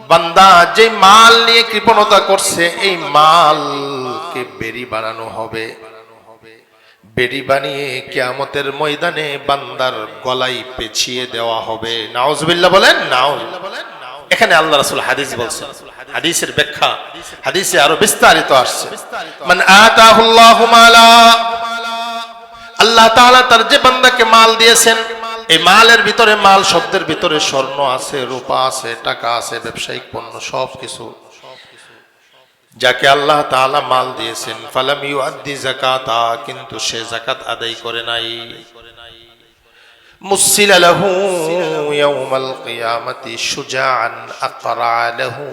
বান্দা যে মাল নিয়ে কৃপণতা করছে এই মালকে বেরি বানানো হবে, বেরি বানিয়ে কিয়ামতের ময়দানে বান্দার গলায় পেঁচিয়ে দেওয়া হবে। নাউজুবিল্লাহ বলেন, নাউজুবিল্লাহ। এখানে আল্লাহ রাসূল হাদিস বলছেন, হাদিসের ব্যাখ্যা হাদিসে আরো বিস্তারিত আসছে। মান আতাহুল্লাহু মালা, আল্লাহ তাআলা তার যে বান্দাকে মাল দিয়েছেন, এই মালের ভিতরে, মাল শব্দের ভিতরে স্বর্ণ আছে, রূপা আছে, টাকা আছে, ব্যবসায়িক পণ্য সবকিছু, যাকে আল্লাহ তাআলা মাল দিয়েছেন, ফালাম ইউআদ্দি যাকাতা, কিন্তু সে যাকাত আদায় করে নাই, মুসিলা লাহু ইয়াউমাল কিয়ামাতি শুজাআন আকরা লাহু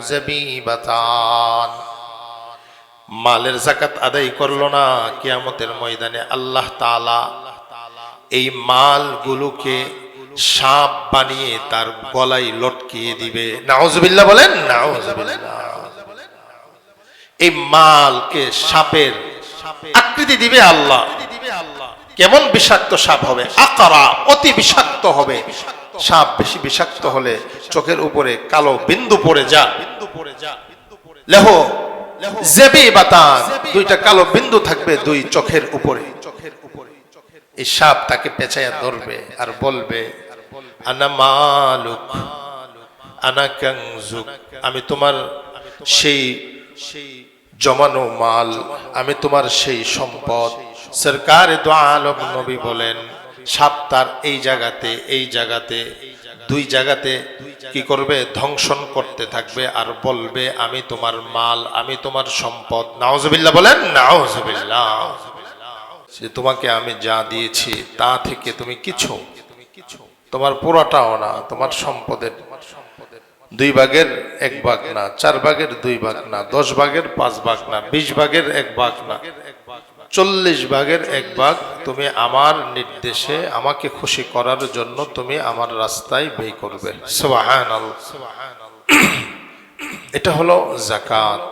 যাবিবাতান, মালের যাকাত আদায় করলো না, কিয়ামতের ময়দানে আল্লাহ তাআলা এই মালগুলোকে সাপ বানিয়ে তার গলায় লটকিয়ে দিবে। নাউজুবিল্লাহ বলেন, নাউজুবিল্লাহ। এই মালকে সাপের আকৃতি দিবে আল্লাহ। কেমন বিষাক্ত সাপ হবে? আকরা, অতি বিষাক্ত হবে। সাপ বেশি বিষাক্ত হলে চোখের উপরে কালো বিন্দু পড়ে যা, লেহ যাবিবাতান, দুইটা কালো বিন্দু থাকবে দুই চোখের উপরে। এই সাপ তাকে পেঁচাইয়া ধরবে আর বলবে, আনা মালুক আনা কানজুক, আমি তোমার সেই জমানো মাল, আমি তোমার সেই সম্পদ। সরকার দো আলম নবী বলেন, সাপ তার এই জায়গাতে দুই জায়গাতে কি করবে? ধ্বংসন করতে থাকবে আর বলবে, আমি তোমার মাল, আমি তোমার সম্পদ। নাউজুবিল্লাহ বলেন, নাউজুবিল্লাহ। যে তোমাকে আমি যা দিয়েছি তা থেকে তুমি কিছু, তোমার পুরোটাও না, তোমার সম্পদের 2 ভাগের 1 ভাগ না, 4 ভাগের 2 ভাগ না, 10 ভাগের 5 ভাগ না, 20 ভাগের 1 ভাগ না, 40 ভাগের 1 ভাগ তুমি আমার নির্দেশে আমাকে খুশি করার জন্য তুমি আমার রাস্তায় ব্যয় করবে। সুবহানাল্লাহ। এটা হলো যাকাত।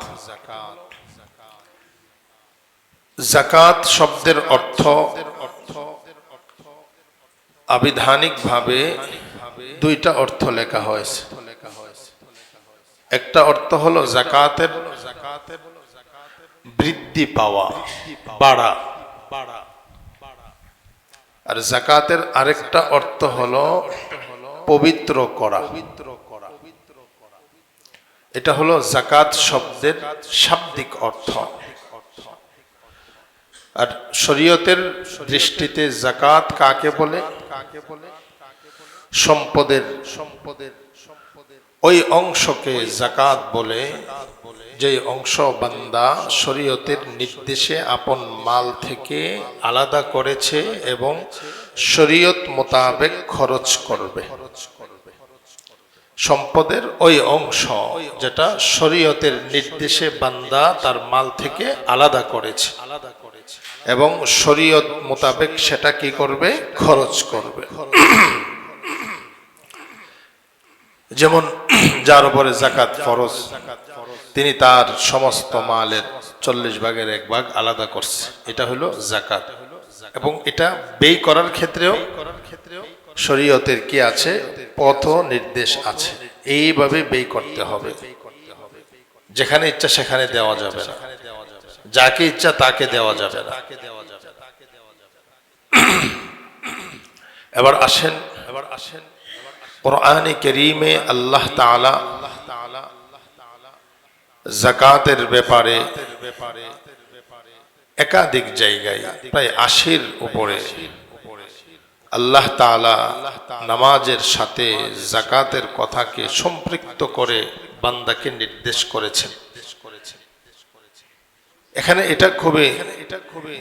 যাকাত শব্দের অর্থ আবিধানিকভাবে 2টা অর্থ লেখা হয়েছে। একটা অর্থ হলো যাকাতের বৃদ্ধি পাওয়া, বাড়া, আর যাকাতের আরেকটা অর্থ হলো পবিত্র করা। এটা হলো যাকাত শব্দের শাব্দিক অর্থ। আর শরীয়তের দৃষ্টিতে যাকাত কাকে বলে? সম্পদের ওই অংশকে যাকাত বলে যে অংশ বান্দা শরীয়তের নির্দেশে আপন মাল থেকে আলাদা করেছে এবং শরীয়ত মোতাবেক খরচ করবে। সম্পদের ওই অংশ যেটা শরীয়তের নির্দেশে বান্দা তার মাল থেকে আলাদা করেছে এবং শরীয়ত মোতাবেক সেটা কি করবে? খরচ করবে। যেমন যার উপরে যাকাত ফরজ, তিনি তার সমস্ত মালের 40 ভাগের 1 ভাগ আলাদা করছে, এটা হলো যাকাত। এবং এটা ব্যয় করার ক্ষেত্রেও শরীয়তের কি আছে? পথ নির্দেশ আছে, এইভাবে ব্যয় করতে হবে। যেখানে ইচ্ছা সেখানে দেওয়া যাবে না, যাকে ইচ্ছা তাকে দেওয়া যাবে না। এবার আসেন কুরআনে কারীমে আল্লাহ তাআলা যাকাতের ব্যাপারে একাধিক জায়গায় প্রায় 80-র উপরে আল্লাহ তাআলা নামাজের সাথে যাকাতের কথাকে সম্পৃক্ত করে বান্দাকে নির্দেশ করেছেন। এখানে এটা খুবই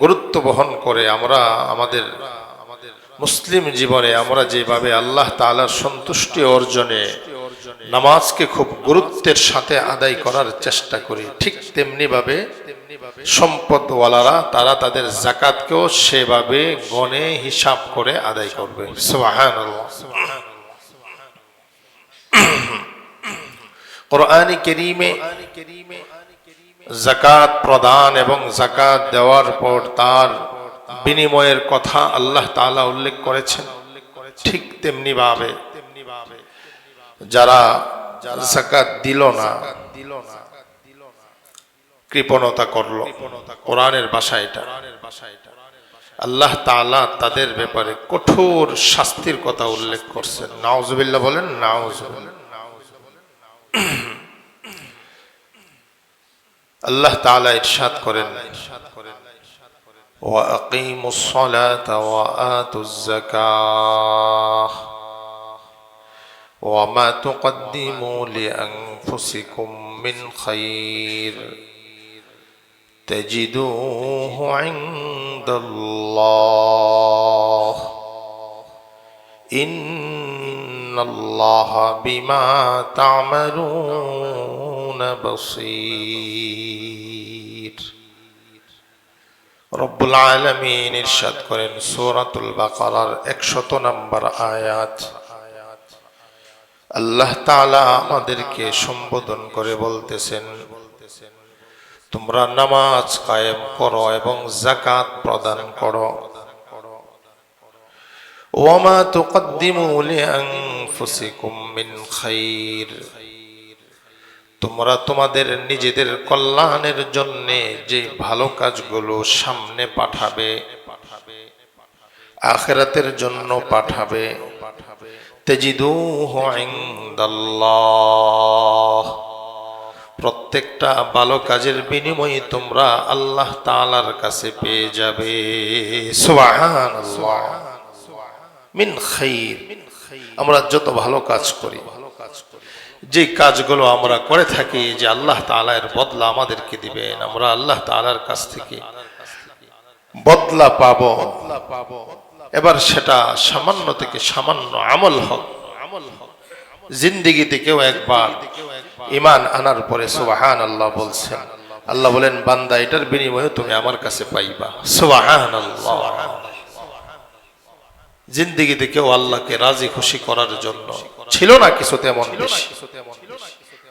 গুরুত্ব বহন করে। আমরা আমাদের মুসলিম জীবনে আমরা যেভাবে আল্লাহ তাআলার সন্তুষ্টি অর্জনে নামাজকে খুব গুরুত্বের সাথে আদায় করার চেষ্টা করি, ঠিক তেমনি ভাবে সম্পদওয়ালারা তারা তাদের যাকাতকেও সেভাবে গণে হিসাব করে আদায় করবে। সুবহানাল্লাহ। কুরআনে কারীমে যাকাত প্রদান এবং যাকাত দেওয়ার পর তার বিনিময়ের কথা আল্লাহ তাআলা উল্লেখ করেছেন। ঠিক তেমনি ভাবে যারা যাকাত দিল না, কৃপণতা করলো, কোরআনের ভাষা এটা, আল্লাহ তাআলা তাদের ব্যাপারে কঠোর শাস্তির কথা উল্লেখ করছেন। নাউজুবিল্লাহ বলেন, নাউজুবিল্লাহ। আল্লাহ তাআলা ইরশাদ করেন, ওয়া আকিমুস সালাতা ওয়া আতুজ যাকাহ ওয়া মা তুকদ্দিমু লিআনফুসিকুম মিন খায়র تجدوه عند الله إن الله بما تعملون بصير। রব্বুল আলামিন ইরশাদ করেন সূরাতুল বাকারার 100 নম্বর আয়াত, আল্লাহ তাআলা আমাদেরকে সম্বোধন করে বলতেছেন, তোমরা নামাজ কায়েম করো এবং যাকাত প্রদান করো। ওয়ামা তুকদ্দিমু লিআনফুসিকুম মিন খায়র, তোমরা তোমাদের নিজেদের কল্যাণের জন্য যে ভালো কাজগুলো সামনে পাঠাবে, আখিরাতের জন্য পাঠাবে, তাজিদুহু ইনদাল্লাহ, প্রত্যেকটা ভালো কাজের বিনিময়ে তোমরা আল্লাহ তাআলার কাছে পেয়ে যাবে। সুবহানাল্লাহ। মিন খায়র, আমরা যত ভালো কাজ করি, যে কাজগুলো আমরা করে থাকি, যে আল্লাহ তাআলা এর বদলা আমাদেরকে দিবেন, আমরা আল্লাহ তাআলার কাছ থেকে বদলা পাবো। এবার সেটা সামান্য থেকে সামান্য আমল হোক, জিন্দেগিতে কেউ একবার ঈমান আনার পরে সুবহানাল্লাহ বলছেন, আল্লাহ বলেন, বান্দা এটার বিনিময়ে তুমি আমার কাছে পাইবা। সুবহানাল্লাহ। জিন্দেগিতে কেউ আল্লাহকে রাজি খুশি করার জন্য ছিল না কিছু তেমন বেশি,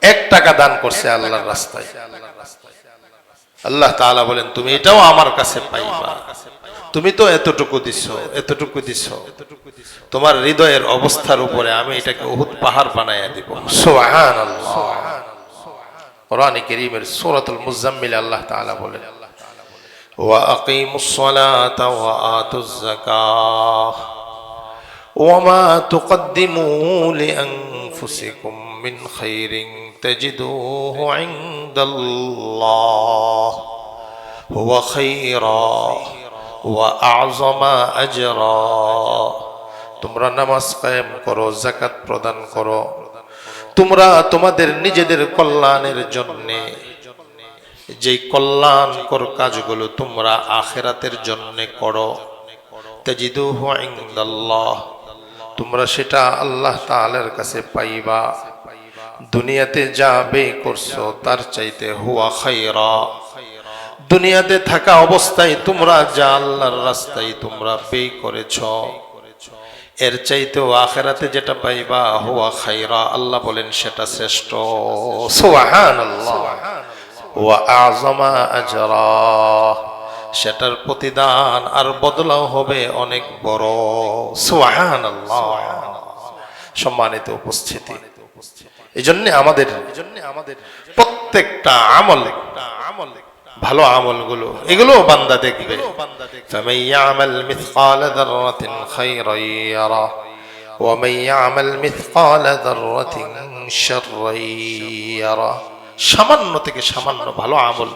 1 টাকা দান করছে আল্লাহর রাস্তায়, আল্লাহ তাআলা বলেন তুমি এটাও আমার কাছে পাইবা। তুমি তো এতটুকু দিছো, এতটুকু দিছো, তোমার হৃদয়ের অবস্থার উপরে আমি এটাকে উহুদ পাহাড় বানায়া দিব। সুবহানাল্লাহ। কোরআনে কারীমের সূরাতুল মুজাম্মিল আল্লাহ তাআলা বলেন, ওয়া আকিমুস সালাতা ওয়া আতুজ যাকাহ ওয়া মা তুকদ্দিমু লিআনফুসিকুম মিন খায়রিন তাজিদুহু ইনদাল্লাহ হুয়া খায়রা ওয়া আ'যামা আজরা। তোমরা নামাজ কায়েম করো, যাকাত প্রদান করো, তোমরা তোমাদের নিজেদের কল্যাণের জন্য যে কল্যাণকর কাজগুলো তোমরা আখিরাতের জন্য করো, তাজিদুহু ইনদাল্লাহ, তোমরা সেটা আল্লাহ তাআলার কাছে পাইবা। দুনিয়াতে যা ব্যয় করছো তার চাইতে হুয়া খায়রা, দুনিয়াতে থাকা অবস্থায় তোমরা যা আল্লাহর রাস্তায় তোমরা ব্যয় করেছো, এর চাইতেও আখিরাতে যেটা পাইবা হুয়া খায়রা, আল্লাহ বলেন সেটা শ্রেষ্ঠ। সুবহানাল্লাহ। ওয়া আ'যামা আজরা, সেটার প্রতিদান আর বদলাও হবে অনেক বড়। সুবহানাল্লাহ। সম্মানিত উপস্থিতি, এজন্য আমাদের প্রত্যেকটা আমল, ভালো আমলগুলো এগুলো বান্দা দেখবে। ফামান ইয়ামাল মিসকালা যাররাতিন খায়রান ইয়ারা ওয়া মান ইয়ামাল মিসকালা যাররাতিন শাররান ইয়ারা। সামান্য থেকে সামান্য ভালো আমল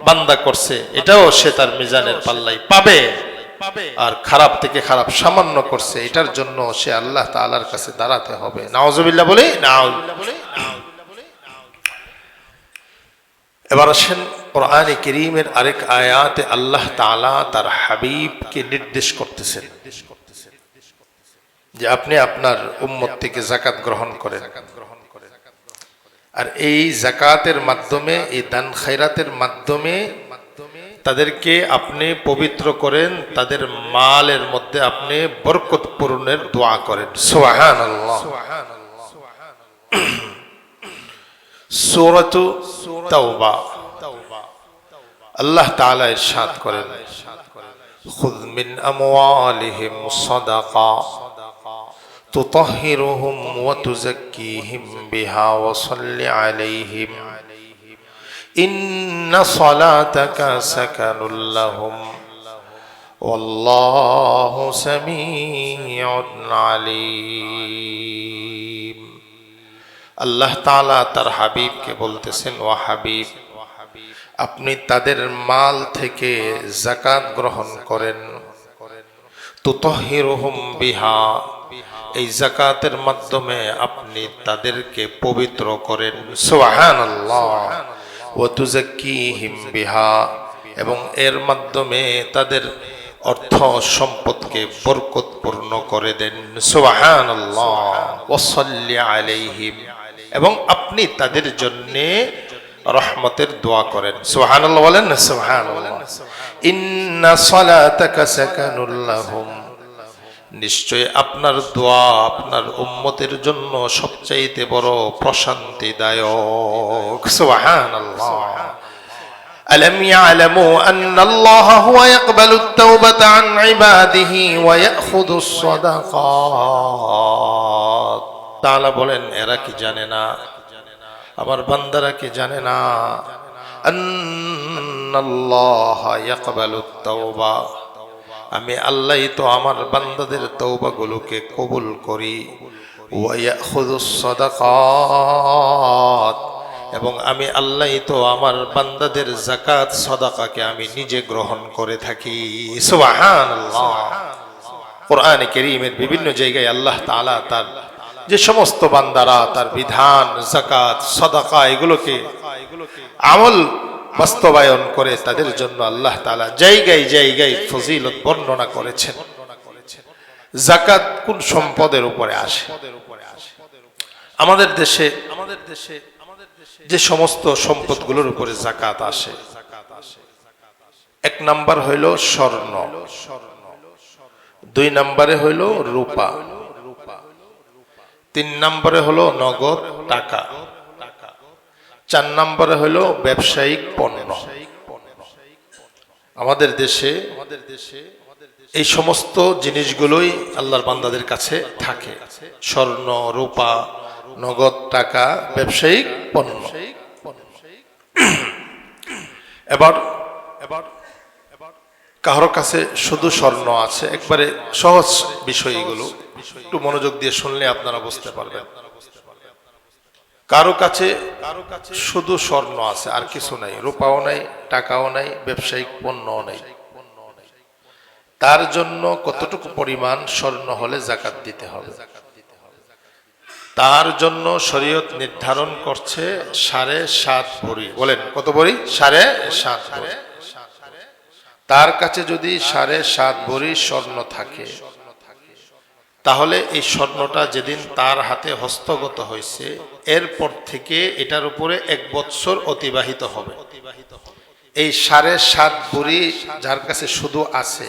বান্দা করছে, এটাও সে তার মিজানের পাল্লাই পাবে, আর খারাপ থেকে খারাপ সামান্য করছে, এটার জন্য সে আল্লাহ তাআলার কাছে দাঁড়াতে হবে। নাউজুবিল্লাহ বলে নাউজুবিল্লাহ। এবার আসেন কোরআনে কারীমের আরেক আয়াতে আল্লাহ তাআলা তার হাবিবকে নির্দেশ করতেছেন যে আপনি আপনার উম্মত থেকে যাকাত গ্রহণ করেন, আর এই যাকাতের মাধ্যমে, এই দান খায়রাতের মাধ্যমে তাদেরকে আপনি পবিত্র করেন, তাদের মালের মধ্যে আপনি বরকত পূরণের দোয়া করেন। সুবহানাল্লাহ। সূরাতু তাওবা আল্লাহ তাআলা ইরশাদ করেন, খুয মিন আমওয়ালিহিম সাদাকা তুতাহহিরুহুম ওয়া তুযাক্কিহিম বিহা ওয়া সাল্লি আলাইহিম ইন্না সালাতাকা সাকানুল লাহুম ওয়াল্লাহু সামিউন আলীম। আল্লাহ তাআলা তার হাবিবকে বলতেছেন, ও হাবিব, আপনি তাদের মাল থেকে যাকাত গ্রহণ করেন। তুতাহহিরুহুম বিহা, এই যাকাতের মাধ্যমে আপনি তাদেরকে পবিত্র করেন। সুবহানাল্লাহ। ওয়া তুযাক্কিহিম বিহা, এবং এর মাধ্যমে তাদের অর্থ সম্পদকে বরকতপূর্ণ করে দেন। সুবহানাল্লাহ। ওয়া সাল্লি আলাইহিম, এবং আপনি তাদের জন্য রহমতের দোয়া করেন। সুবহানাল্লাহ বলেন না? সুবহানাল্লাহ। ইন্না সালাতাকা সাকানুল লাহুম, নিশ্চয় আপনার দোয়া আপনার উম্মতের জন্য সবচাইতে বড় প্রশান্তিদায়ক। সুবহানাল্লাহ। আলাম ইয়ালামু আন্নাল্লাহা হুয়া ইয়াকবালুত তাওবাতা আন ইবাদিহি ওয়া ইয়াখুযুস সাদাকাত। তাআলা বলেন, এরা কি জানে না, আমার বান্দারা কি জানে না, আন্নাল্লাহা ইয়াকবালুত তাওবা, আমি আল্লাহই তো আমার বান্দাদের তওবাগুলোকে কবুল করি। ওয়া ইয়াখুযুস সাদাকাত, এবং আমি আল্লাহই তো আমার বান্দাদের যাকাত সাদাকাকে আমি নিজে গ্রহণ করে থাকি। সুবহানাল্লাহ। কোরআনে কারীমের বিভিন্ন জায়গায় আল্লাহ তাআলা তার যে সমস্ত বান্দারা তার বিধান, যাকাত, সাদাকা এগুলোকে আমল বাস্তবায়ন করে তাদের জন্য আল্লাহ তাআলা জায়গায় জায়গায় ফজিলত বর্ণনা করেছেন। যাকাত কোন সম্পদের উপরে আসে? আমাদের দেশে যে সমস্ত সম্পদগুলোর উপরে যাকাত আসে, এক নাম্বার হইল স্বর্ণ, দুই নম্বরে হইল রূপা, তিন নম্বরে হলো নগদ টাকা, চার নম্বরে হলো ব্যবসায়িক পণ্য। আমাদের দেশে এই সমস্ত জিনিসগুলোই আল্লাহর বান্দাদের কাছে থাকে, স্বর্ণ, রূপা, নগদ টাকা, ব্যবসায়িক পণ্য। এবার কারো কাছে শুধু স্বর্ণ আছে, একবারে সহজ বিষয়, এগুলো একটু মনোযোগ দিয়ে শুনলে আপনারা বুঝতে পারবেন। কারো কাছে শুধু স্বর্ণ আছে, আর কিছু নাই, রূপাও নাই, টাকাও নাই, ব্যবসায়িক পণ্যও নাই। তার জন্য কতটুকু পরিমাণ স্বর্ণ হলে যাকাত দিতে হবে? তার জন্য শরীয়ত নির্ধারণ করছে 7.5 ভরি। বলেন কত ভরি? 7.5 ভরি। তার কাছে যদি 7.5 ভরি স্বর্ণ থাকে, তাহলে এই স্বর্ণটা যেদিন তার হাতে হস্তগত হয়েছে এরপর থেকে এটার উপরে 1 বছর অতিবাহিত হবে। এই 7.5 ভরি যার কাছে শুধু আছে,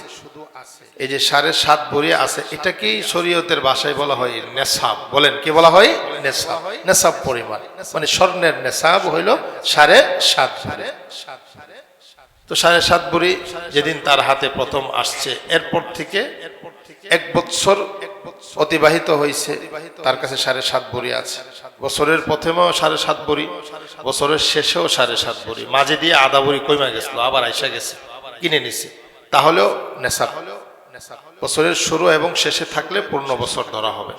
এই যে 7.5 ভরি আছে, এটাকেই শরীয়তের ভাষায় বলা হয় নেসাব। বলেন কি বলা হয়? নেসাব। নেসাব পরিমাণ মানে স্বর্ণের নেসাব হইল 7.5 ভরি। তো 7.5 ভরি যেদিন তার হাতে প্রথম আসছে এরপর থেকে 1 বছর অতিবাহিত হয়েছে, তার কাছে 7.5 ভরি আছে। বছরের প্রথমেও 7.5 ভরি, বছরের শেষেও 7.5 ভরি, মাঝে দিয়ে আধা ভরি কমে গেছিল, আবার আইসা গেছে, কিনে নিছে, তাহলেও নেসাব। বছরের শুরু এবং শেষে থাকলে পূর্ণ বছর ধরা হবে।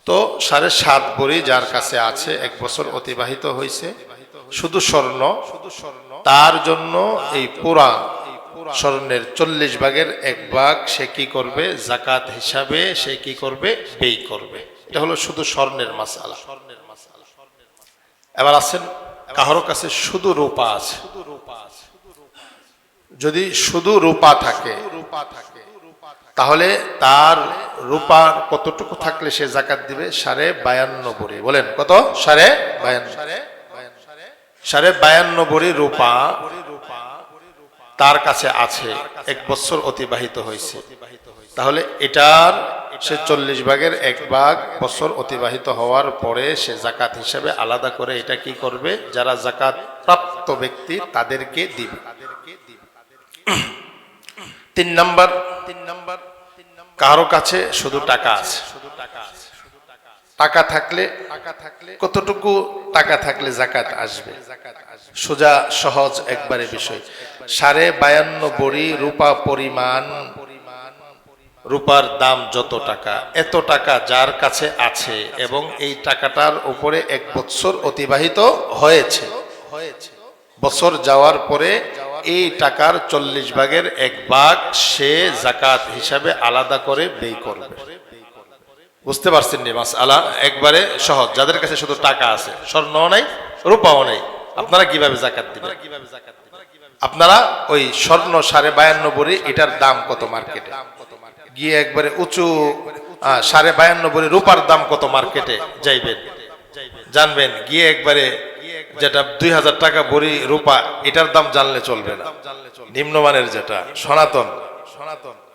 তো 7.5 ভরি যার কাছে আছে, 1 বছর অতিবাহিত হয়েছে, শুধু স্বর্ণ, তার জন্য এই পুরা স্বর্ণের 40 ভাগের 1 ভাগ সে কি করবে? যাকাত হিসাবে সে কি করবে? ব্যয় করবে। এটা হলো শুধু স্বর্ণের মাসআলা। এবার আসেন, কারো কাছে শুধু রূপা আছে। যদি শুধু রূপা থাকে তাহলে তার রূপার কতটুকু থাকলে সে যাকাত দিবে? 52.5 ভরি। বলেন কত? 52.5 ভরি রূপা তার কাছে আছে, 1 বছর অতিবাহিত হয়েছে, তাহলে এটার সে 40 ভাগের 1 ভাগ বছর অতিবাহিত হওয়ার পরে সে যাকাত হিসেবে আলাদা করে এটা কি করবে? যারা যাকাত প্রাপ্ত ব্যক্তি তাদেরকে দিবে। 3 নাম্বার, কারো কাছে শুধু টাকা আছে, টাকা থাকলে কতটুকু টাকা থাকলে যাকাত আসবে? সোজা সহজ একবারে বিষয়। 52.5 ভরি রূপা পরিমাণ, রূপার দাম যত টাকা, এত টাকা যার কাছে আছে এবং এই টাকাটার উপরে 1 বছর অতিবাহিত হয়েছে, বছর যাওয়ার পরে এই টাকার 40 ভাগের 1 ভাগ সে যাকাত হিসাবে আলাদা করে ব্যয় করবে। বুঝতে পারছেন নি মাসআলা? একবারে সহজ। যাদের কাছে শুধু টাকা আছে, স্বর্ণও নাই রূপাও নাই, আপনারা কিভাবে যাকাত দিবেন? আপনারা ওই স্বর্ণ 52.5 ভরি, এটার দাম কত মার্কেটে, গিয়ে একবারে উঁচু 52.5 ভরি রূপার দাম কত মার্কেটে যাইবেন, জানবেন। গিয়ে একবারে যেটা 2000 টাকা ভরি রূপা, এটার দাম জানলে চলবে না। নিম্নমানের যেটা সনাতন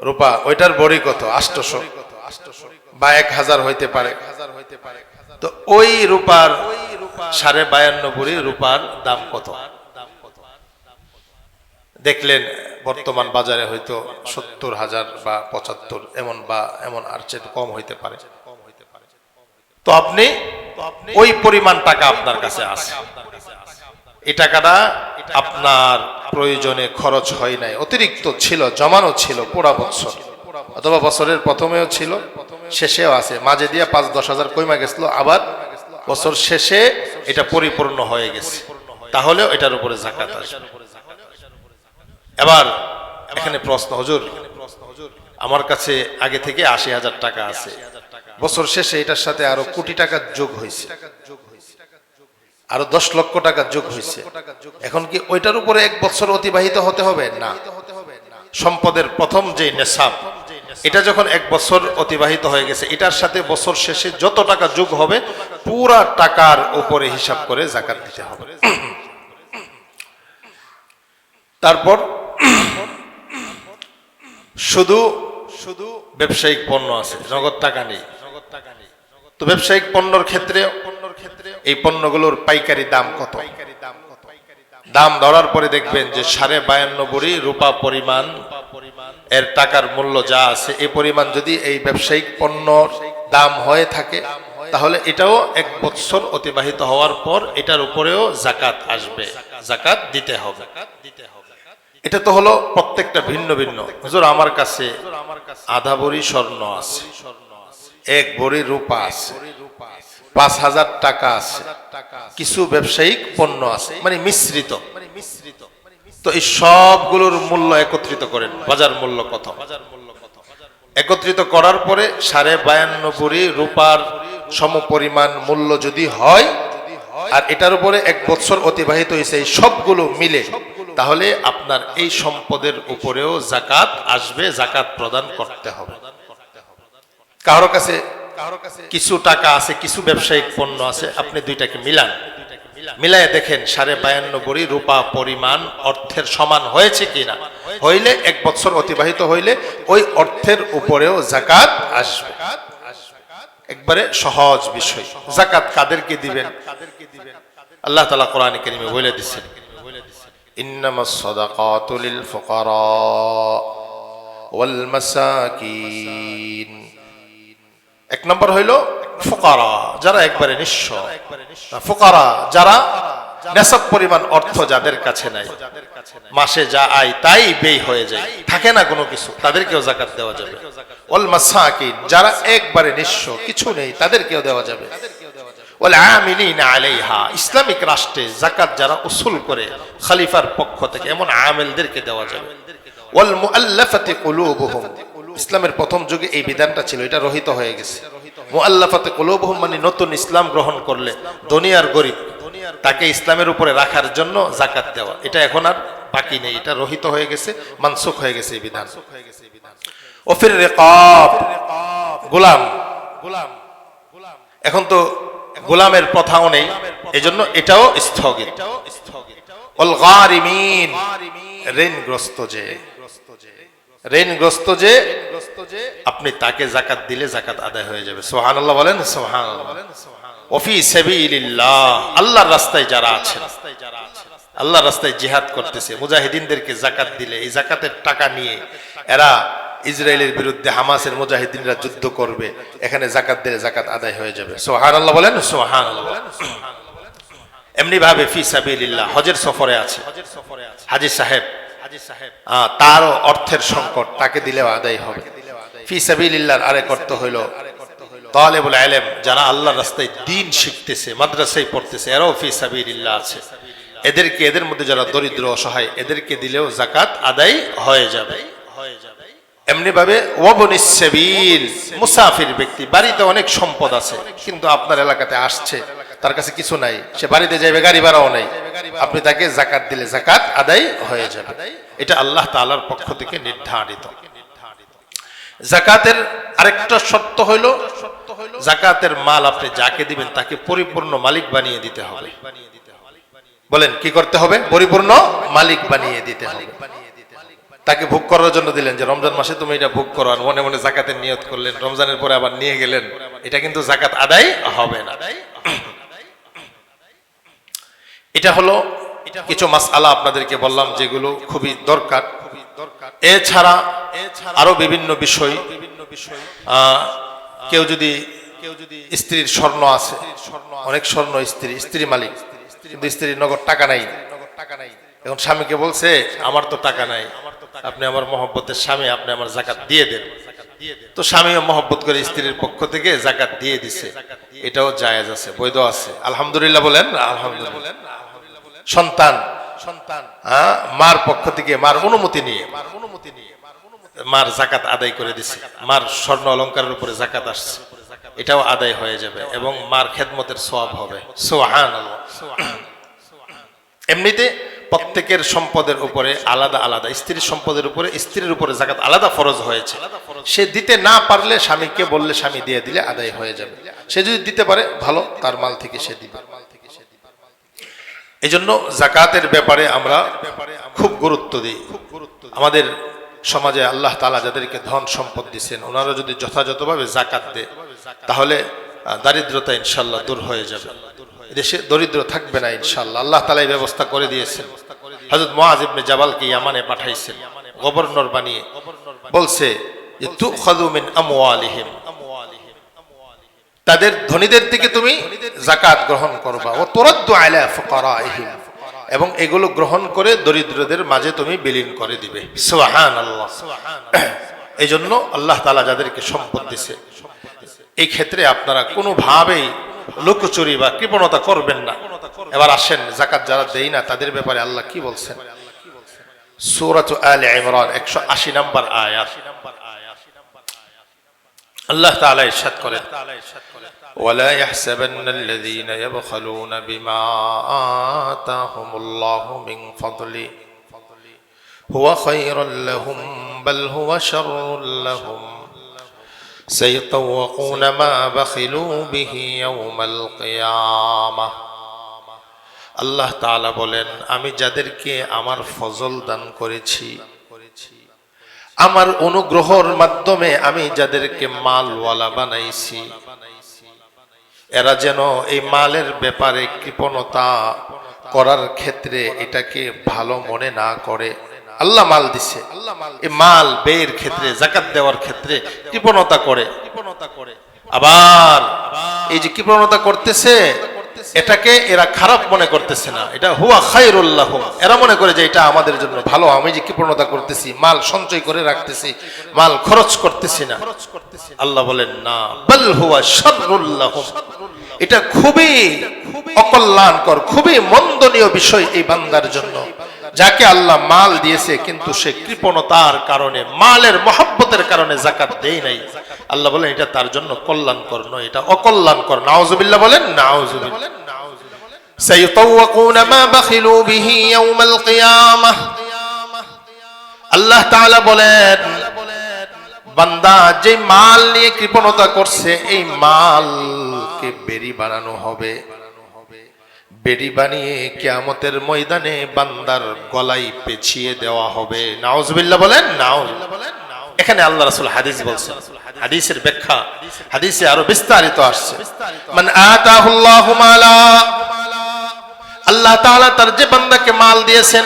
রূপা, ওইটার ভরি কত? 800 বা 1000 হইতে পারে। তো ওই রূপার 52.5 ভরি রূপার দাম কত? দেখলেন বর্তমান বাজারে হয়তো 70,000 বা 75 এমন, বা এমন আর চেয়ে কম হইতে পারে। তো আপনি ওই পরিমাণ টাকা আপনার কাছে আছে, এই টাকাটা আপনার প্রয়োজনে খরচ হয় নাই, অতিরিক্ত ছিল, জমানো ছিল পুরা বছর, অথবা বছরের প্রথমেও ছিল, শেষেও আছে, মাঝে দিয়ে 5-10 হাজার কইমা গেছিল, আবার বছর শেষে এটা পরিপূর্ণ হয়ে গেছে, তাহলেও এটার উপরে যাকাত আসবে। এবার এখানে প্রশ্ন, হুজুর আমার কাছে আগে থেকে 80,000 টাকা আছে, বছর শেষে এটার সাথে আরো কোটি টাকা যোগ হয়েছে, আরো 10 লক্ষ টাকা যোগ হয়েছে, এখন কি ওইটার উপরে 1 বছর অতিবাহিত হতে হবে? না, সম্পদের প্রথম যে নেশাব, এটা যখন 1 বছর অতিবাহিত হয়ে গেছে, এটার সাথে বছর শেষে যত টাকা যোগ হবে পুরা টাকার উপরে হিসাব করে যাকাত দিতে হবে। তারপর শুধু ব্যবসায়িক পণ্য আছে, নগদ টাকা নেই, তো ব্যবসায়িক পণ্যর ক্ষেত্রে এই পণ্যগুলোর পাইকারি দাম কত? দাম ধরার পরে দেখবেন যে 52.5 ভরি রূপা পরিমাণ এর টাকার মূল্য যা আছে, এই পরিমাণ যদি এই ব্যবসায়িক পণ্যর দাম হয়ে থাকে, তাহলে এটাও 1 বছর অতিবাহিত হওয়ার পর এটার উপরেও যাকাত আসবে, যাকাত দিতে হবে। এটা তো হলো প্রত্যেকটা ভিন্ন ভিন্ন। হুজুর আমার কাছে আধা ভরি স্বর্ণ আছে, 1 ভরি রূপা আছে, 5,000 টাকা আছে, কিছু ব্যবসায়িক পণ্য আছে, মানে মিশ্রিত, তো এই সবগুলোর মূল্য একত্রিত করেন, বাজার মূল্য কত? একত্রিত করার পরে 52.5 ভরি রূপার সমপরিমাণ মূল্য যদি হয়, আর এটার উপরে 1 বছর অতিবাহিত হয়েছে, এই সবগুলো মিলে, তাহলে আপনার এই সম্পদের উপরেও যাকাত আসবে, যাকাত প্রদান করতে হবে। কারো কাছে কিছু টাকা আছে, কিছু ব্যবসায়িক পণ্য আছে, আপনি দুইটাকে মিলান, মিলায় দেখেন 52.5 ভরি রূপা পরিমাণ অর্থের সমান হয়েছে কিনা, হইলে 1 বছর অতিবাহিত হইলে ওই অর্থের উপরেও যাকাত আসবে। একবারে সহজ বিষয়। যাকাত কাদেরকে দিবেন? আল্লাহ তাআলা কোরআনে কারীমে বলে দিয়েছেন, ইন্নামাস সাদাকাতু লিল ফুকারা ওয়াল মাসাকিন। 1 নম্বর হইল ফুকারা, যারা একবারে নিঃস্ব, ফুকারা যারা নেশাব পরিমাণ অর্থ যাদের কাছে নাই, মাসে যা আয় তাই ব্যয় হয়ে যায়, থাকে না কোনো কিছু, তাদেরকেও যাকাত দেওয়া যাবে। ওয়াল মাসাকিন, যারা একবারে নিঃস্ব, কিছু নেই, তাদেরকেও দেওয়া যাবে। ওয়াল আমিলিনা আলাইহা, ইসলামিক রাষ্ট্রে যাকাত যারা উসুল করে খলিফার পক্ষ থেকে, এমন আমেলদেরকে দেওয়া যাবে। ওয়াল মুআল্লাফাতি কুলুবুহুম, ইসলামের প্রথম যুগে এই বিধানটা ছিল, এটা রহিত হয়ে গেছে। মুআল্লাফাতি কুলুবুহুম মানে নতুন ইসলাম গ্রহণ করলে দুনিয়ার গরিব, তাকে ইসলামের উপরে রাখার জন্য যাকাত দেওয়া, এটা এখন আর বাকি নেই, এটা রহিত হয়ে গেছে, মানসুখ হয়ে গেছে এই বিধান। ওফির রিকাব, গোলাম, এখন তো গোলামের প্রথাও নেই, এজন্য এটাও স্থগিত। ওয়াল গারিমিন, ঋণগ্রস্ত যে, ঋণগ্রস্ত যে, আপনি তাকে যাকাত দিলে যাকাত আদায় হয়ে যাবে। সুবহানাল্লাহ বলেন, সুবহানাল্লাহ। ওফি সাবিলিল্লাহ, আল্লাহর রাস্তায় যারা আছেন, আল্লাহর রাস্তায় জিহাদ করতেছে, মুজাহিদিনদেরকে যাকাত দিলে এই যাকাতের টাকা নিয়ে এরা ইসরায়েলের বিরুদ্ধে হামাসের মুজাহিদিনরা যুদ্ধ করবে, এখানে জাকাত দিলে জাকাত আদায় হয়ে যাবে। সুবহানাল্লাহ বলেন, সুবহানাল্লাহ। এমনি ভাবে ফি সাবিলিল্লাহ হজের সফরে আছে হাজী সাহেব, তারও অর্থের সংকট, তাকে দিলেও আদায় হবে। ফি সাবিলিল্লাহর আরেক অর্থ হইল তালেবুল ইলম, যারা আল্লাহর রাস্তায় দ্বীন শিখতেছে, মাদ্রাসায় পড়তেছে, এরাও ফি সাবিলিল্লাহ আছে। এদেরকে, এদের মধ্যে যারা দরিদ্র অসহায়, এদেরকে দিলেও জাকাত আদায় হয়ে যাবে। এমনি ভাবে ওয়াবনিস সাবিল, মুসাফির ব্যক্তি, বাড়িতে অনেক সম্পদ আছে কিন্তু আপনার এলাকাতে আসছে, তার কাছে কিছু নাই, সে বাড়িতে যাবে, গাড়ি ভাড়াও নাই, আপনি তাকে জাকাত দিলে জাকাত আদায় হয়ে যাবে। এটা আল্লাহ তাআলার পক্ষ থেকে নির্ধারিত। জাকাতের আরেকটা শর্ত হইল, জাকাতের মাল আপনি যাকে দিবেন তাকে পরিপূর্ণ মালিক বানিয়ে দিতে হবে। বলেন কি করতে হবে? পরিপূর্ণ মালিক বানিয়ে দিতে হবে। তাকে ভোগ করার জন্য দিলেন, যে রমজান মাসে তুমি এটা ভোগ করো, আর মনে মনে জাকাতের নিয়ত করলেন, রমজানের পরে আবার নিয়ে গেলেন, এটা কিন্তু জাকাত আদায় হবে না। এটা হলো কিছু মাসআলা আপনাদেরকে বললাম যেগুলো খুবই দরকার। এছাড়া আরো বিভিন্ন বিষয়, কেউ যদি স্ত্রীর স্বর্ণ আছে, অনেক স্বর্ণ, স্ত্রী মালিক, কিন্তু স্ত্রীর নগদ টাকা নাই, এখন স্বামীকে বলছে আমার তো টাকা নাই, আপনি আমার মহব্বতের স্বামী, আপনি আমার জাকাত দিয়ে দেন। তো স্বামীও মহব্বত করে স্ত্রীর পক্ষ থেকে জাকাত দিয়ে দিছে, এটাও জায়েজ আছে, বৈধ আছে। আলহামদুলিল্লাহ বলেন, আলহামদুলিল্লাহ। সন্তান মার পক্ষ থেকে, মার অনুমতি নিয়ে মার জাকাত আদায় করে দিছে, মার স্বর্ণ অলংকারের উপরে জাকাত আসছে, এটাও আদায় হয়ে যাবে এবং মার খেদমতের সওয়াব হবে। সুবহানাল্লাহ। এমনিতে প্রত্যেকের সম্পদের উপরে আলাদা আলাদা, স্ত্রীর সম্পদের উপরে, স্ত্রীর উপরে জাকাত আলাদা ফরজ হয়েছে। সে দিতে না পারলে স্বামীকে বললে স্বামী দিয়ে দিলে আদায় হয়ে যাবে। সে যদি দিতে পারে ভালো, তার মাল থেকে সে দিবে। এজন্য জাকাতের ব্যাপারে আমরা খুব গুরুত্ব দিই। আমাদের সমাজে আল্লাহ তাআলা যাদেরকে ধন সম্পদ দিচ্ছেন, ওনারা যদি যথাযথভাবে জাকাত দেয় তাহলে দারিদ্রতা ইনশাআল্লাহ দূর হয়ে যাবে, দেশে দরিদ্র থাকবে না ইনশাআল্লাহ। আল্লাহ তাআলা এই ব্যবস্থা করে দিয়েছেন। হযরত মুআয ইবনে জাবালকে ইয়ামানে পাঠাইছেন গভর্নর বানিয়ে, বলছে যে তুখাযু মিন আমওয়ালিহিম, তাদের ধনীদের থেকে তুমি জাকাত গ্রহণ করবা, ও তুরাদ্দু আলা ফুকারাইহিম, এবং এগুলো গ্রহণ করে দরিদ্রদের মাঝে তুমি বিলীন করে দিবে। সুবহানাল্লাহ। এইজন্য আল্লাহ তাআলা যাদেরকে সম্পদ দিয়েছে, এই ক্ষেত্রে আপনারা কোনোভাবেই লুকোচুরি বা কৃপণতা করবেন না। এবার আসেন জাকাত যারা দেয় না তাদের ব্যাপারে আল্লাহ কি বলছেন। সূরা আলে ইমরান 180 নম্বর আয়াত, আল্লাহ তাআলা ইরশাদ করেন, ওয়ালা ইয়াহসাবান্নাল্লাযীনা ইয়াবখালুনা বিমা আতাহুমুল্লাহু মিন ফাদলি হুয়া খায়রুল লাহুম বাল হুয়া শাররুল লাহুম সায়াতাওয়াকুনা মা বাখিলু বিহি ইয়াওমাল কিয়ামাহ। আল্লাহ তাআলা বলেন, আমি যাদেরকে আমার ফজল দান করেছি, আমার অনুগ্রহের মাধ্যমে আমি যাদেরকে মালওয়ালা বানাইছি, এরা যেন এই মালের ব্যাপারে কৃপণতা করার ক্ষেত্রে এটাকে ভালো মনে না করে। আল্লাহ মাল দিছে, এই মাল ব্যয়ের ক্ষেত্রে, জাকাত দেওয়ার ক্ষেত্রে কৃপণতা করে। আবার এই যে কৃপণতা করতেছে, এটাকে এরা খারাপ মনে করতেছে না, এটা হুয়া খায়রুল লাহুম, এরা মনে করে যে এটা আমাদের জন্য ভালো। আমি যে কৃপণতা করতেছি, মাল সঞ্চয় করে রাখতেছি, মাল খরচ করতেছি না, আল্লাহ বলেন না, বাল হুয়া শাররুল লাহুম, এটা খুবই অকল্যাণকর, খুবই মন্দনীয় বিষয় এই বান্দার জন্য, যাকে আল্লাহ মাল দিয়েছে কিন্তু সে কৃপণতার কারণে, মালের মহব্বতের কারণে জাকাত দেয় নাই। আল্লাহ বলেন এটা তার জন্য কল্যাণকর নয়, এটা অকল্যাণকর। নাউযুবিল্লাহ বলেন, নাউযুবিল্লাহ। সায়াতাওয়াকুনা মা বাখিলু বিহি ইয়াওমাল কিয়ামাহ। আল্লাহ তাআলা বলেন, বান্দা যে মাল নিয়ে কৃপণতা করছে, এই মালকে বেরি বানানো হবে, বেরি বানিয়ে কিয়ামতের ময়দানে বান্দার গলায় পেঁচিয়ে দেওয়া হবে। নাউযুবিল্লাহ বলেন, নাউযুবিল্লাহ। এখানে আল্লাহ রাসূল হাদিস বলছেন, হাদিসের ব্যাখ্যা হাদিসে আরো বিস্তারিত আসছে। মান আতাহুল্লাহু মালা, আল্লাহ তাআলা তার যে বান্দাকে মাল দিয়েছেন,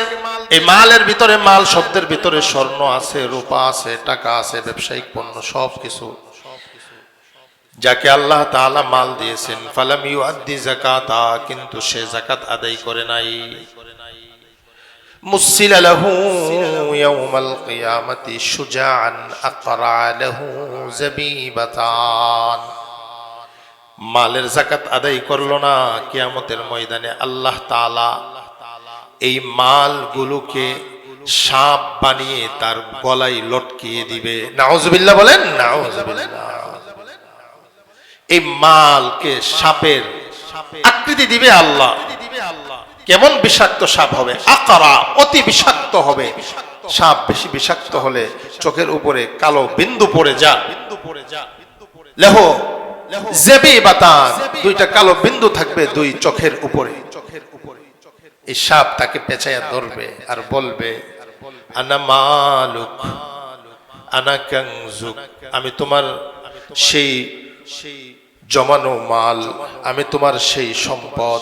এই মালের ভিতরে, মাল শব্দের ভিতরে স্বর্ণ আছে, রূপা আছে, টাকা আছে, ব্যবসায়িক পণ্য সব কিছু। যাকে আল্লাহ তাআলা মাল দিয়েছেন, ফালাম ইউআদ্দি যাকাতা, কিন্তু সে যাকাত আদায় করে নাই। মুসিলা লাহু ইয়াউমাল কিয়ামাতি শুজাআন আকরা লাহু যাবিবাতান, মালের যাকাত আদায় করলো না, কিয়ামতের ময়দানে আল্লাহ তাআলা এই মালগুলোকে সাপ বানিয়ে তার গলায় লটকিয়ে দিবে। নাউজুবিল্লাহ বলেন, নাউজুবিল্লাহ। এই মালকে সাপের আকৃতি দিবে আল্লাহ। কেমন বিষাক্ত সাপ হবে? আকরা, অতি বিষাক্ত হবে। সাপ বেশি বিষাক্ত হলে চোখের উপরে কালো বিন্দু পড়ে যা, লেহ যাবিবাতান, দুইটা কালো বিন্দু থাকবে দুই চোখের উপরে। এই সাপ তাকে পেঁচাইয়া ধরবে আর বলবে, আনা মালুক আনা কানজুক, আমি তোমার সেই জমানো মাল, আমি তোমার সেই সম্পদ।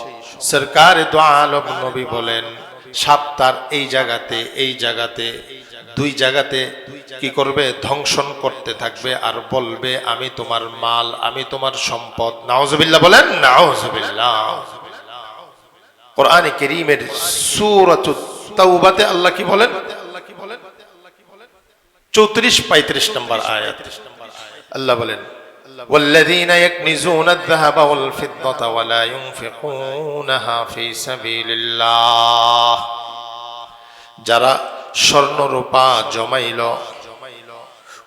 সরকার দো আলম নবী বলেন, সাপ তার এই জায়গাতে দুই জায়গাতে কি করবে? ধ্বংসন করতে থাকবে আর বলবে, আমি তোমার মাল, আমি তোমার সম্পদ। নাউজুবিল্লাহ বলেন, নাউজুবিল্লাহ। কোরআনে কারীমের সূরাতুত তাওবাতে আল্লাহ কি বলেন? 34-35 নম্বর আয়াত আল্লাহ বলেন, والذين يكنزون الذهب والفضة ولا ينفقونها في سبيل الله, যারা স্বর্ণ রূপা জমাইল,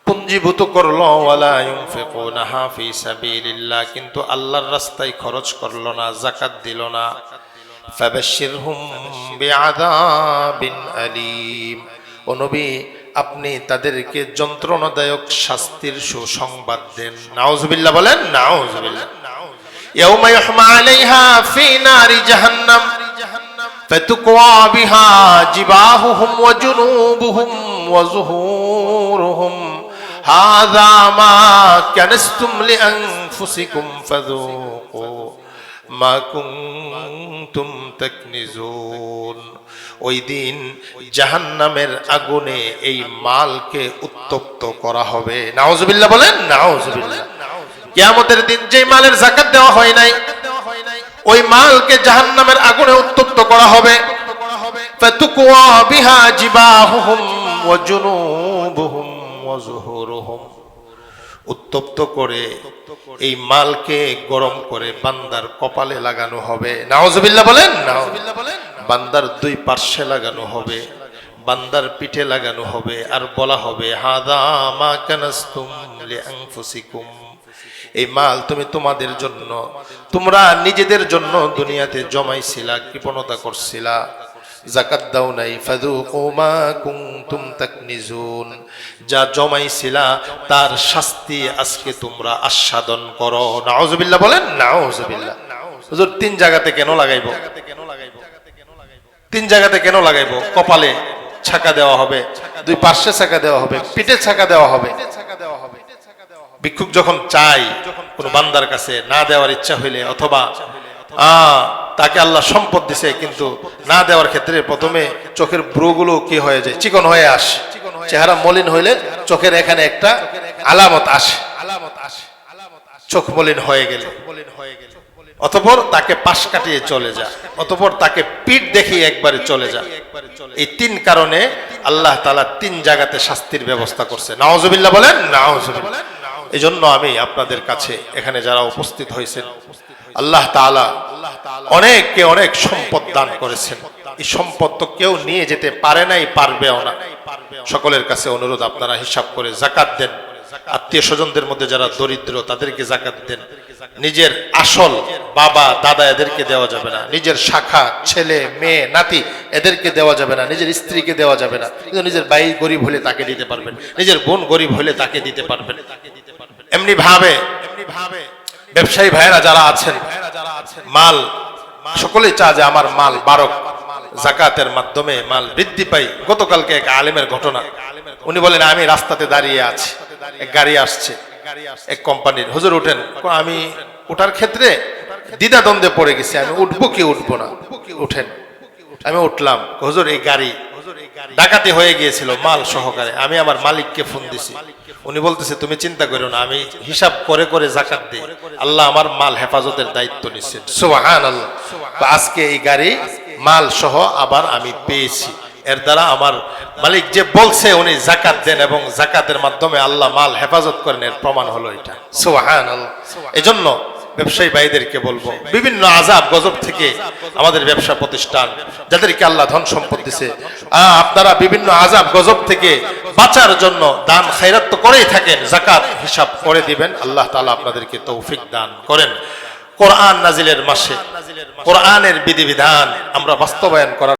পুঞ্জীভূত করলো, ওয়ালা ইউনফিকুনাহা ফি সাবিলিল্লাহ, কিন্তু আল্লাহর রাস্তায় খরচ করলো না, যাকাত দিল না, ফাবাশশিরহুম বিআযাবিন আলীম, ও নবী আপনি তাদেরকে যন্ত্রণাদায়ক শাস্তির সুসংবাদ দেন। নাউজুবিল্লাহ বলেন, নাউজুবিল্লাহ। ইয়াউমা ইউহমা আলাইহা ফি নারি জাহান্নাম ফাতুকওয়া বিহা জিবাহুহুম ওয়া জুনুবুহুম ওয়া যুহুরুহুম হাযা মা কানাসতুম লিআনফুসিকুম ফাযুকু মা কুনতুম তাকনিজুন। ওই দিন জাহান্নামের আগুনে এই মালকে উত্তপ্ত করা হবে। নাউজুবিল্লাহ বলেন, নাউজুবিল্লাহ। কিয়ামতের দিন যে মালের যাকাত দেওয়া হয় নাই, ওই মালকে জাহান্নামের আগুনে উত্তপ্ত করা হবে। ফাতুকওয়া বিহা জিবাহুহুম ওয়া জুনুবুহুম ওয়া যুহুরুহুম, উত্তপ্ত করে এই মালকে গরম করে বান্দার কপালে লাগানো হবে। নাউজুবিল্লাহ বলেন, নাউজুবিল্লাহ বলেন। বান্দার দুই পার্শ্বে লাগানো হবে, বান্দার পিঠে লাগানো হবে, আর বলা হবে, হাযা মা কানাসতুম লিআনফুসিকুম, এই মাল তুমি তোমাদের জন্য, তোমরা নিজেদের জন্য দুনিয়াতে জমাইছিলা, কৃপণতা করছিলা, যাকাত দাও নাই, ফাযুকু মা কুনতুম তাকনিজুন, যা জমাইছিলা তার শাস্তি আজকে তোমরা আস্বাদন করো। নাউজুবিল্লাহ বলেন, নাউজুবিল্লাহ। হুজুর তিন জায়গাতে কেন লাগাইবো? তিন জায়গাতে কেন লাগাইবো? কপালে ছাকা দেওয়া হবে, দুই পার্শ্বে ছাকা দেওয়া হবে, পিঠে ছাকা দেওয়া হবে। ভিক্ষুক যখন চাই কোন বান্দার কাছে, না দেওয়ার ইচ্ছা হইলে, অথবা তাকে আল্লাহ সম্পদ দিছে কিন্তু না দেওয়ার ক্ষেত্রে প্রথমে চোখের ব্রুগুলো কি হয়ে যায়? চিকন হয়ে আসে। চেহারা মলিন হইলে চোখের এখানে একটা আলামত আসে, চোখ মলিন হয়ে গেলে। অতঃপর তাকে পাশ কাটিয়ে চলে যায়, অতঃপর তাকে পিঠ দেখিয়ে একবারে চলে যায়। এই তিন কারণে আল্লাহ তাআলা তিন জায়গাতে শাস্তির ব্যবস্থা করছে। নাউজুবিল্লাহ বলেন, নাউজুবিল্লাহ। এই জন্য আমি আপনাদের কাছে এখানে যারা উপস্থিত হয়েছেন, আল্লাহ তাআলা অনেককে অনেক সম্পদ দান করেছেন। এই সম্পদ তো কেউ নিয়ে যেতে পারে নাই, পারবেও না। সকলের কাছে অনুরোধ, আপনারা হিসাব করে যাকাত দেন। আত্মীয় স্বজনদের মধ্যে যারা দরিদ্র তাদেরকে যাকাত দেন। নিজের আসল বাবা দাদা এদেরকে দেওয়া যাবে না, নিজের শাখা ছেলে মেয়ে নাতি এদেরকে দেওয়া যাবে না, নিজের স্ত্রীকে দেওয়া যাবে না। কিন্তু নিজের ভাই গরিব হলে তাকে দিতে পারবেন, নিজের বোন গরিব হলে তাকে দিতে পারবেন। এমনি ভাবে ব্যবসায়ী ভাইয়েরা যারা আছেন, মাল সকলেই চায় যে আমার মাল বাড়ক, যাকাতের মাধ্যমে মাল বৃদ্ধি পাই। গতকালকে এক আলেমের ঘটনা, উনি বলেন, আমি রাস্তাতে দাঁড়িয়ে আছি, এক গাড়ি আসছে এক কোম্পানির, হুজুর উঠেন। আমি ওঠার ক্ষেত্রে দ্বিধা দ্বন্দ্বে পড়ে গেছি, আমি উঠবো কি উঠবো না, উঠেন। আমি উঠলাম। হুজুর এই গাড়ি ডাকাতি হয়ে গিয়েছিল মাল সহকারে। আমি আমার মালিককে ফোন দিছি, উনি বলতেছে তুমি চিন্তা করো না, আমি হিসাব করে করে যাকাত দিই, আল্লাহ আমার মাল হেফাজতের দায়িত্ব নিচ্ছেন। সুবহানাল্লাহ। আজকে এই গাড়ি মাল সহ আবার আমি পেয়েছি। এর দ্বারা আমার মালিক যে বলছে উনি যাকাত দেন এবং যাকাতের মাধ্যমে আল্লাহ মাল হেফাজত করেন, এর প্রমাণ হলো এটা। সুবহানাল্লাহ। এজন্য ব্যবসায়ী ভাইদেরকে বলবো, বিভিন্ন আযাব গজব থেকে আমাদের ব্যবসা প্রতিষ্ঠান যাদেরকে আল্লাহ ধন সম্পদ দিছে, আপনারা বিভিন্ন আযাব গজব থেকে বাঁচার জন্য দান খায়রাত তো করেই থাকেন, যাকাত হিসাব করে দিবেন। আল্লাহ তাআলা আপনাদেরকে তৌফিক দান করেন। কোরআন নাজিলের মাসে কোরআনের বিধিবিধান আমরা বাস্তবায়ন করার